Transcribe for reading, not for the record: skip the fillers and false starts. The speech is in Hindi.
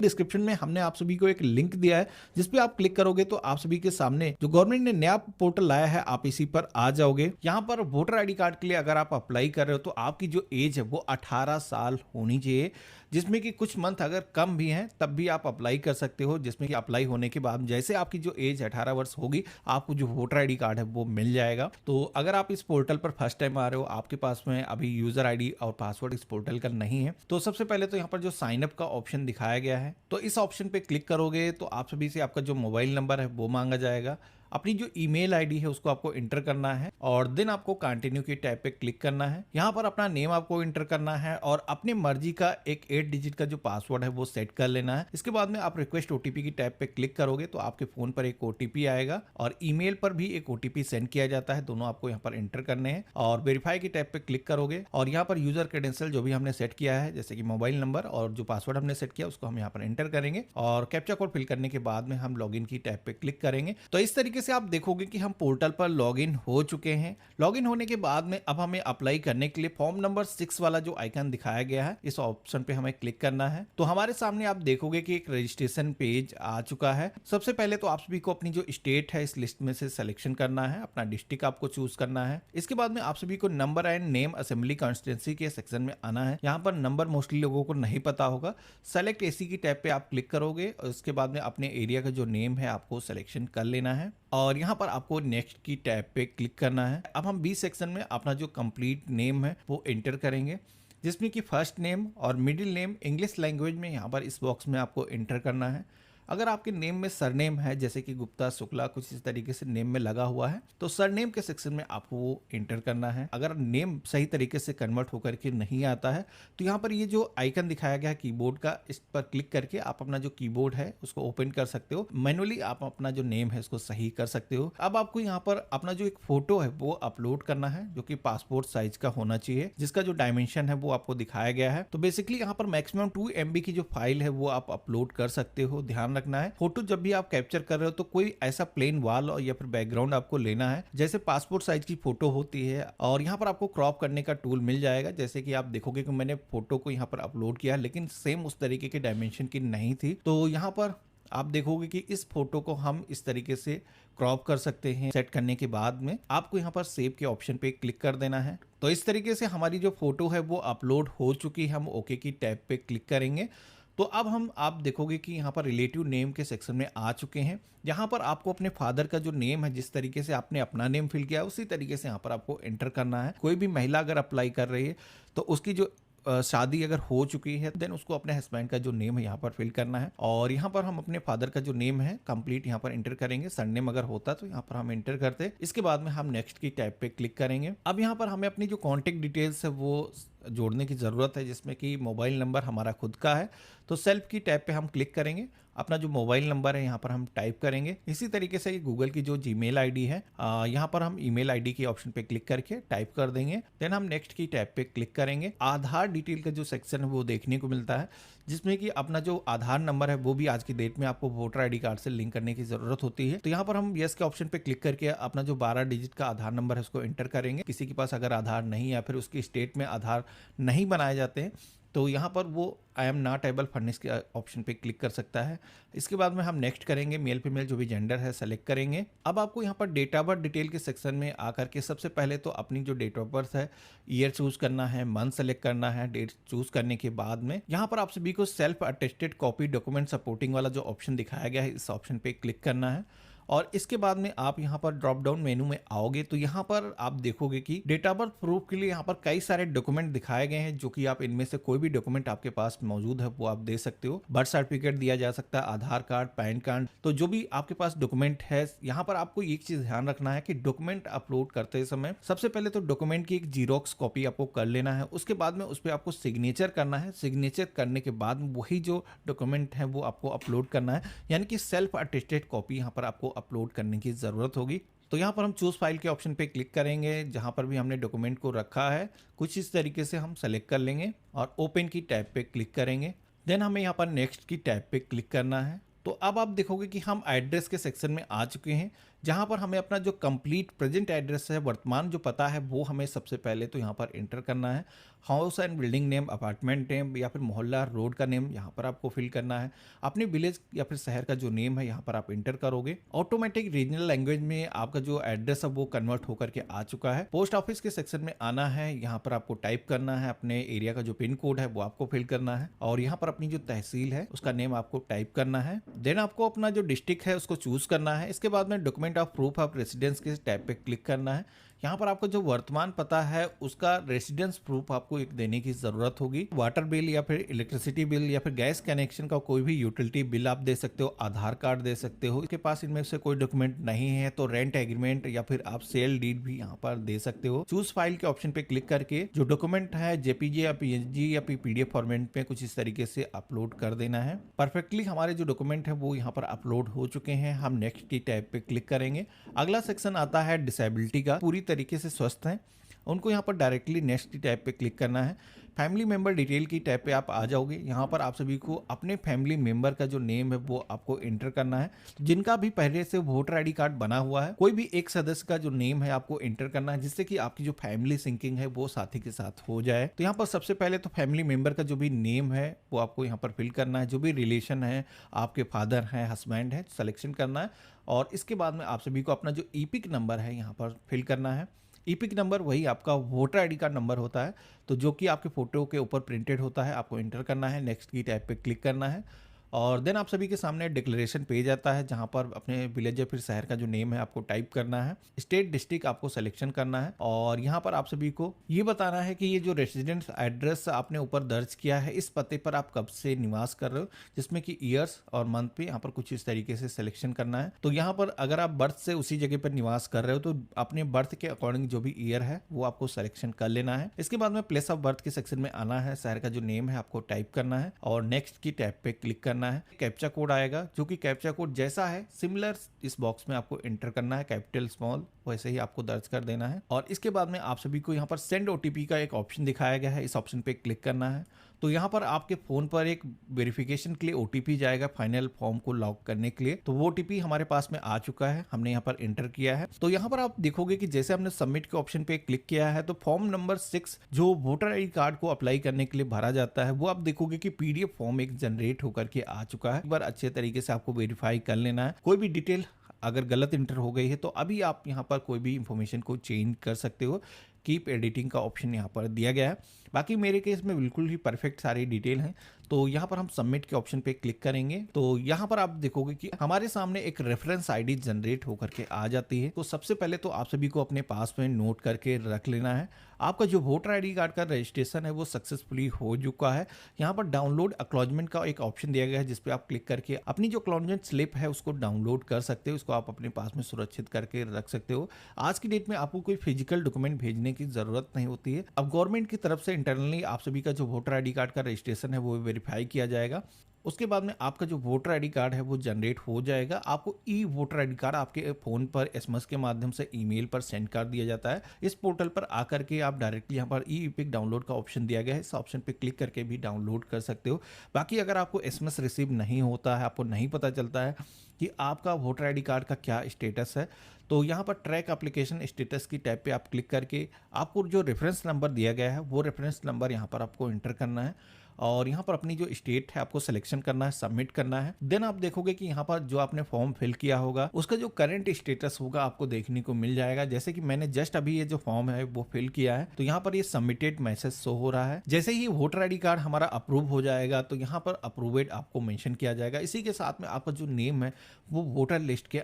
डिस्क्रिप्शन में हमने आप सभी को एक लिंक दिया है जिस पे आप क्लिक करोगे तो आप सभी के सामने जो गवर्नमेंट ने नया पोर्टल लाया है आप इसी पर आ जाओगे। यहाँ पर वोटर आईडी कार्ड के लिए अगर आप अप्लाई कर रहे हो तो आपकी जो एज है वो 18 साल होनी चाहिए, जिसमें कि कुछ मंथ अगर कम भी हैं तब भी आप अप्लाई कर सकते हो। जिसमें कि अप्लाई होने के बाद जैसे आपकी जो एज 18 वर्ष होगी आपको जो वोटर आईडी कार्ड है वो मिल जाएगा। तो अगर आप इस पोर्टल पर फर्स्ट टाइम आ रहे हो, आपके पास में अभी यूजर आईडी और पासवर्ड इस पोर्टल का नहीं है, तो सबसे पहले तो यहाँ पर जो साइन अप का ऑप्शन दिखाया गया है तो इस ऑप्शन पे क्लिक करोगे तो आप सभी से आपका जो मोबाइल नंबर है वो मांगा जाएगा। अपनी जो ईमेल आईडी है उसको आपको इंटर करना है और देन आपको कंटिन्यू की टैब पे क्लिक करना है। यहाँ पर अपना नेम आपको इंटर करना है और अपनी मर्जी का एक 8 डिजिट का जो पासवर्ड है वो सेट कर लेना है। इसके बाद में आप रिक्वेस्ट ओटीपी की टैब पे क्लिक करोगे तो आपके फोन पर एक ओटीपी आएगा और ईमेल पर भी एक ओटीपी सेंड किया जाता है, दोनों आपको यहाँ पर इंटर करने हैं। और वेरीफाई की टैब पे क्लिक करोगे और यहाँ पर यूजर क्रेडेंशियल जो भी हमने सेट किया है जैसे कि मोबाइल नंबर और जो पासवर्ड हमने सेट किया उसको हम यहाँ पर एंटर करेंगे और कैप्चा कोड फिल करने के बाद में हम लॉगिन की टैब पे क्लिक करेंगे। तो इस तरीके से आप देखोगे कि हम पोर्टल पर लॉगिन हो चुके हैं। लॉगिन होने के बाद में अब हमें अप्लाई करने के लिए फॉर्म नंबर 6 वाला जो आइकन दिखाया गया है इस ऑप्शन पे हमें क्लिक करना है। तो हमारे सामने आप देखोगे कि एक रजिस्ट्रेशन पेज आ चुका है। सबसे पहले तो आप सभी को अपनी जो स्टेट है इस लिस्ट में से सिलेक्शन करना है, अपना डिस्ट्रिक्ट आपको चूज करना है। इसके बाद में आप सभी को number and name assembly constituency के सेक्शन में आना है। यहाँ पर नंबर मोस्टली लोगों को नहीं पता होगा। सेलेक्ट एसी की टैब पे आप क्लिक करोगे और इसके बाद में अपने एरिया का जो नेम है आपको सिलेक्शन कर लेना है और यहाँ पर आपको नेक्स्ट की टैब पे क्लिक करना है। अब हम बी सेक्शन में अपना जो कंप्लीट नेम है वो एंटर करेंगे, जिसमें कि फर्स्ट नेम और मिडिल नेम इंग्लिश लैंग्वेज में यहाँ पर इस बॉक्स में आपको एंटर करना है। अगर आपके नेम में सरनेम है जैसे कि गुप्ता, शुक्ला, कुछ इस तरीके से नेम में लगा हुआ है तो सरनेम के सेक्शन में आपको वो एंटर करना है। अगर नेम सही तरीके से कन्वर्ट होकर के नहीं आता है तो यहाँ पर ये जो आइकन दिखाया गया है कीबोर्ड का, इस पर क्लिक करके आप अपना जो कीबोर्ड है उसको ओपन कर सकते हो। मैनुअली आप अपना जो नेम है उसको सही कर सकते हो। अब आपको यहाँ पर अपना जो एक फोटो है वो अपलोड करना है जो कि पासपोर्ट साइज का होना चाहिए, जिसका जो डायमेंशन है वो आपको दिखाया गया है। तो बेसिकली यहाँ पर मैक्सिमम 2 MB की जो फाइल है वो आप अपलोड कर सकते हो। ध्यान रखना है फोटो जब भी आप कैप्चर कर रहे हो तो कोई ऐसा प्लेन वॉल या फिर बैकग्राउंड आपको लेना है जैसे पासपोर्ट साइज की फोटो होती है। और यहाँ पर आपको क्रॉप करने का टूल मिल जाएगा। जैसे कि आप देखोगे कि मैंने फोटो को यहाँ पर अपलोड किया लेकिन सेम उस तरीके के डायमेंशन की नहीं थी, तो यहाँ पर आप देखोगे कि इस फोटो को हम इस तरीके से क्रॉप कर सकते हैं। सेट करने के बाद में आपको यहाँ पर सेव के ऑप्शन पे क्लिक कर देना है। तो इस तरीके से हमारी जो फोटो है वो अपलोड हो चुकी है। हम ओके की टैब पे क्लिक करेंगे तो अब आप देखोगे कि यहाँ पर रिलेटिव नेम के सेक्शन में आ चुके हैं। यहाँ पर आपको अपने फादर का जो नेम है जिस तरीके से आपने अपना नेम फिल किया उसी तरीके से यहाँ पर आपको एंटर करना है। कोई भी महिला अगर अप्लाई कर रही है तो उसकी जो शादी अगर हो चुकी है देन उसको अपने हस्बैंड का जो नेम है यहाँ पर फिल करना है और यहाँ पर हम अपने फादर का जो नेम है कंप्लीट यहाँ पर एंटर करेंगे। सरनेम अगर होता तो यहाँ पर हम एंटर करते। इसके बाद में हम नेक्स्ट की टैब पे क्लिक करेंगे। अब यहाँ पर हमें अपनी जो कॉन्टेक्ट डिटेल्स है वो जोड़ने की ज़रूरत है, जिसमें कि मोबाइल नंबर हमारा खुद का है तो सेल्फ की टैब पे हम क्लिक करेंगे। अपना जो मोबाइल नंबर है यहाँ पर हम टाइप करेंगे। इसी तरीके से गूगल की जो जीमेल आईडी है यहाँ पर हम ईमेल आईडी के ऑप्शन पे क्लिक करके टाइप कर देंगे। देन हम नेक्स्ट की टैब पे क्लिक करेंगे। आधार डिटेल का जो सेक्शन है वो देखने को मिलता है, जिसमें कि अपना जो आधार नंबर है वो भी आज की डेट में आपको वोटर आईडी कार्ड से लिंक करने की जरूरत होती है। तो यहाँ पर हम यस के ऑप्शन पे क्लिक करके अपना जो 12 डिजिट का आधार नंबर है उसको एंटर करेंगे। किसी के पास अगर आधार नहीं या फिर उसकी स्टेट में आधार नहीं बनाए जाते हैं तो यहाँ पर वो I am not able furnish के ऑप्शन पे क्लिक कर सकता है। इसके बाद में हम नेक्स्ट करेंगे, मेल फीमेल जो भी जेंडर है सेलेक्ट करेंगे। अब आपको यहाँ पर डेट ऑफ बर्थ डिटेल के सेक्शन में आकर के सबसे पहले तो अपनी जो डेट ऑफ बर्थ है ईयर चूज करना है, मंथ सेलेक्ट करना है। डेट चूज करने के बाद में यहाँ पर आप सभी को self attested copy document supporting वाला जो ऑप्शन दिखाया गया है इस ऑप्शन पे क्लिक करना है और इसके बाद में आप यहाँ पर ड्रॉप डाउन मेनू में आओगे तो यहाँ पर आप देखोगे कि डेट ऑफ बर्थ प्रूफ के लिए यहाँ पर कई सारे डॉक्यूमेंट दिखाए गए हैं, जो कि आप इनमें से कोई भी डॉक्यूमेंट आपके पास मौजूद है वो आप दे सकते हो। बर्थ सर्टिफिकेट दिया जा सकता है, आधार कार्ड, पैन कार्ड, तो जो भी आपके पास डॉक्यूमेंट है। यहाँ पर आपको एक चीज ध्यान रखना है कि डॉक्यूमेंट अपलोड करते समय सबसे पहले तो डॉक्यूमेंट की एक जीरोक्स कॉपी आपको कर लेना है। उसके बाद में उस पर आपको सिग्नेचर करना है। सिग्नेचर करने के बाद वही जो डॉक्यूमेंट है वो आपको अपलोड करना है, यानी कि सेल्फ अटेस्टेड कॉपी यहाँ पर आपको अपलोड करने की जरूरत होगी। तो यहाँ पर हम चूज फाइल के ऑप्शन पे क्लिक करेंगे। जहाँ पर भी हमने डॉक्यूमेंट को रखा है कुछ इस तरीके से हम सेलेक्ट कर लेंगे और ओपन की टैब पे क्लिक करेंगे। देन हमें यहाँ पर नेक्स्ट की टैब पे क्लिक करना है। तो अब आप देखोगे कि हम एड्रेस के सेक्शन में आ चुके हैं। जहां पर हमें अपना जो कंप्लीट प्रेजेंट एड्रेस है, वर्तमान जो पता है, वो हमें सबसे पहले तो यहाँ पर एंटर करना है। House and building name, apartment name या फिर मोहल्ला, रोड का नेम यहाँ पर आपको फिल करना है। अपने विलेज या फिर शहर का जो नेम है यहाँ पर आप एंटर करोगे। ऑटोमेटिक रीजनल लैंग्वेज में आपका जो एड्रेस है वो कन्वर्ट होकर के आ चुका है। पोस्ट ऑफिस के सेक्शन में आना है, यहाँ पर आपको टाइप करना है अपने एरिया का जो पिन कोड है वो आपको फिल करना है, और यहाँ पर अपनी जो तहसील है उसका नेम आपको टाइप करना है। देन आपको अपना जो डिस्ट्रिक्ट है उसको चूज करना है। इसके बाद में document of proof of residence के टैब पे क्लिक करना है। यहाँ पर आपको जो वर्तमान पता है उसका रेसिडेंस प्रूफ आपको एक देने की जरूरत होगी। वाटर बिल या फिर इलेक्ट्रिसिटी बिल या फिर गैस कनेक्शन का कोई भी यूटिलिटी बिल आप दे सकते हो, आधार कार्ड दे सकते हो। इसके पास इनमें से कोई डॉक्यूमेंट नहीं है तो रेंट एग्रीमेंट या फिर आप सेल डीड भी यहाँ पर दे सकते हो। चूज फाइल के ऑप्शन पे क्लिक करके जो डॉक्यूमेंट है जेपीजी या पीएनजी या पीडीएफ फॉर्मेट में कुछ इस तरीके से अपलोड कर देना है। परफेक्टली हमारे जो डॉक्यूमेंट है वो यहाँ पर अपलोड हो चुके हैं। हम नेक्स्ट की टैब पे क्लिक करेंगे। अगला सेक्शन आता है डिसेबिलिटी का। पूरी तरीके से स्वस्थ हैं उनको यहाँ पर डायरेक्टली नेक्स्ट की टैब पे क्लिक करना है। फैमिली मेंबर डिटेल की टैब पे आप आ जाओगे। यहाँ पर आप सभी को अपने फैमिली मेंबर का जो नेम है वो आपको एंटर करना है। जिनका भी पहले से वोटर आईडी कार्ड बना हुआ है, कोई भी एक सदस्य का जो नेम है आपको एंटर करना है, जिससे कि आपकी जो फैमिली सिंकिंग है वो साथी के साथ हो जाए। तो यहाँ पर सबसे पहले तो फैमिली मेंबर का जो भी नेम है वो आपको यहाँ पर फिल करना है। जो भी रिलेशन है, आपके फादर हैं, हस्बैंड है, सिलेक्शन करना है। और इसके बाद में आप सभी को अपना जो ईपिक नंबर है यहाँ पर फिल करना है। ईपिक नंबर वही आपका वोटर आईडी कार्ड नंबर होता है, तो जो कि आपके फोटो के ऊपर प्रिंटेड होता है, आपको एंटर करना है। नेक्स्ट की टैब पे क्लिक करना है और देन आप सभी के सामने डिक्लेरेशन पेज आता है, जहां पर अपने विलेज या फिर शहर का जो नेम है आपको टाइप करना है। स्टेट डिस्ट्रिक्ट आपको सिलेक्शन करना है और यहां पर आप सभी को ये बताना है कि ये जो रेसिडेंस एड्रेस आपने ऊपर दर्ज किया है, इस पते पर आप कब से निवास कर रहे हो, जिसमें कि ईयर्स और मंथ पे यहाँ पर कुछ इस तरीके से सिलेक्शन करना है। तो यहाँ पर अगर आप बर्थ से उसी जगह पर निवास कर रहे हो तो अपने बर्थ के अकॉर्डिंग जो भी ईयर है वो आपको सिलेक्शन कर लेना है। इसके बाद में प्लेस ऑफ बर्थ के सेक्शन में आना है, शहर का जो नेम है आपको टाइप करना है और नेक्स्ट की टैब पे क्लिक करना है। कैप्चा कोड आएगा, जो कि कैप्चा कोड जैसा है सिमिलर इस बॉक्स में आपको एंटर करना है, कैपिटल स्मॉल वैसे ही आपको दर्ज कर देना है। और इसके बाद में आप सभी को यहाँ पर सेंड ओटीपी का एक ऑप्शन दिखाया गया है, इस ऑप्शन पे क्लिक करना है। तो यहाँ पर आपके फोन पर एक वेरिफिकेशन के लिए ओटीपी जाएगा फाइनल फॉर्म को लॉक करने के लिए। तो वो ओटीपी हमारे पास में आ चुका है, हमने यहाँ पर एंटर किया है। तो यहाँ पर आप देखोगे कि जैसे हमने सबमिट के ऑप्शन पे क्लिक किया है तो फॉर्म नंबर 6 जो वोटर आईडी कार्ड को अप्लाई करने के लिए भरा जाता है, वो आप देखोगे कि पीडीएफ फॉर्म एक जनरेट होकर के आ चुका है। एक बार अच्छे तरीके से आपको वेरीफाई कर लेना है। कोई भी डिटेल अगर गलत इंटर हो गई है तो अभी आप यहाँ पर कोई भी इंफॉर्मेशन को चेंज कर सकते हो। कीप एडिटिंग का ऑप्शन यहाँ पर दिया गया है। बाकी मेरे केस में बिल्कुल ही परफेक्ट सारी डिटेल हैं। तो यहाँ पर हम सबमिट के ऑप्शन पे क्लिक करेंगे तो यहाँ पर आप देखोगे कि हमारे सामने एक रेफरेंस आईडी जनरेट होकर के आ जाती है। तो सबसे पहले तो आप सभी को अपने पास में नोट करके रख लेना है। आपका जो वोटर आईडी कार्ड का रजिस्ट्रेशन है वो सक्सेसफुली हो चुका है। यहाँ पर डाउनलोड एक्नॉलेजमेंट का एक ऑप्शन दिया गया है, जिसपे आप क्लिक करके अपनी जो एक्नॉलेजमेंट स्लिप है उसको डाउनलोड कर सकते हो। उसको आप अपने पास में सुरक्षित करके रख सकते हो। आज की डेट में आपको कोई फिजिकल डॉक्यूमेंट भेजने की जरूरत नहीं होती है। अब गवर्नमेंट की तरफ से इंटरनली आप सभी का जो वोटर आईडी कार्ड का रजिस्ट्रेशन है वो वेरीफाई किया जाएगा। उसके बाद में आपका जो वोटर आईडी कार्ड है वो जनरेट हो जाएगा। आपको ई वोटर आईडी कार्ड आपके फोन पर एसएमएस के माध्यम से ईमेल पर सेंड कर दिया जाता है। इस पोर्टल पर आकर के आप डायरेक्टली यहाँ पर ई पिक डाउनलोड का ऑप्शन दिया गया है, इस ऑप्शन पे क्लिक करके भी डाउनलोड कर सकते हो। बाकी अगर आपको एसएमएस रिसीव नहीं होता है, आपको नहीं पता चलता है कि आपका वोटर आईडी कार्ड का क्या स्टेटस है, तो यहाँ पर ट्रैक एप्लीकेशन स्टेटस की टैब पे आप क्लिक करके आपको जो रेफरेंस नंबर दिया गया है वो रेफरेंस नंबर यहाँ पर आपको एंटर करना है और यहाँ पर अपनी जो स्टेट है आपको सिलेक्शन करना है, सबमिट करना है। देन आप देखोगे कि यहाँ पर जो आपने फॉर्म फिल किया होगा उसका जो करंट स्टेटस होगा आपको देखने को मिल जाएगा। जैसे कि मैंने जस्ट अभी ये जो फॉर्म है वो फिल किया है तो यहाँ पर ये सबमिटेड मैसेज शो हो रहा है। जैसे ही वोटर आईडी कार्ड हमारा अप्रूव हो जाएगा तो यहाँ पर अप्रूवेड आपको मेंशन किया जाएगा। इसी के साथ में आपका जो नेम है वो वोटर लिस्ट के